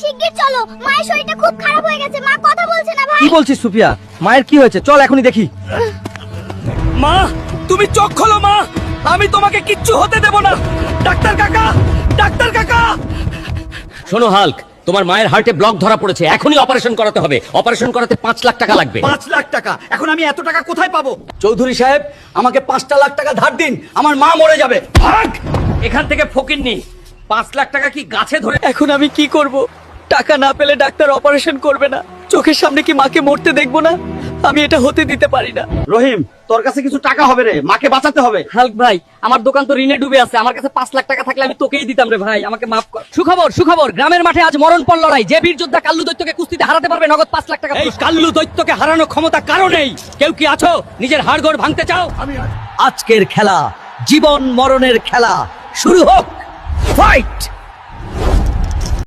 শিগগির চলো, মায়ের শরীরটা খুব খারাপ হয়ে গেছে, মা কথা বলছে না ভাই। কি বলছিস সুফিয়া? মায়ের কি হয়েছে? চল এখনই দেখি। মা, তুমি চোখ খোলো মা, আমি তোমাকে কিচ্ছু হতে দেব না। ডাক্তার কাকা, ডাক্তার কাকা। শোনো হাল্ক, তোমার মায়ের হার্টে ব্লক ধরা পড়েছে, এখনই অপারেশন করাতে হবে। অপারেশন করাতে 5 লাখ টাকা লাগবে। 5 লাখ টাকা? এখন আমি এত টাকা কোথায় পাবো? চৌধুরী সাহেব, আমাকে 5টা লাখ টাকা ধার দিন, আমার মা মরে যাবে। ভাগ এখান থেকে, ফকিন্নি। 5 লাখ টাকা কি গাছে ধরে? এখন আমি কি করব? টাকা না পেলে ডাক্তার অপারেশন করবে না, চোখের সামনে কি মাকে মরতে দেখবো না? আমি এটা হতে দিতে পারি না। রহিম, তোর কাছে কিছু টাকা হবে রে, মাকে বাঁচাতে হবে। হাল্ক ভাই, আমার দোকান তো ঋণে ডুবে আছে, আমার কাছে 5 লাখ টাকা থাকলে আমি তোকেই দিতাম রে ভাই, আমাকে মাফ কর। সুখবর, সুখবর, গ্রামের মাঠে আজ মরণপণ লড়াই। যে বীর যোদ্ধা কাল্লু দৈত্যকে কুস্তিতে হারাতে পারবে, নগদ 5 লাখ টাকা। এই কাল্লু দৈত্যকে হারানোর ক্ষমতা কারো নেই। কেউ কি আছো নিজের হাড়গোড় ভাঙতে চাও? আজকের খেলা জীবন মরণের খেলা, শুরু হোক। ফাইট!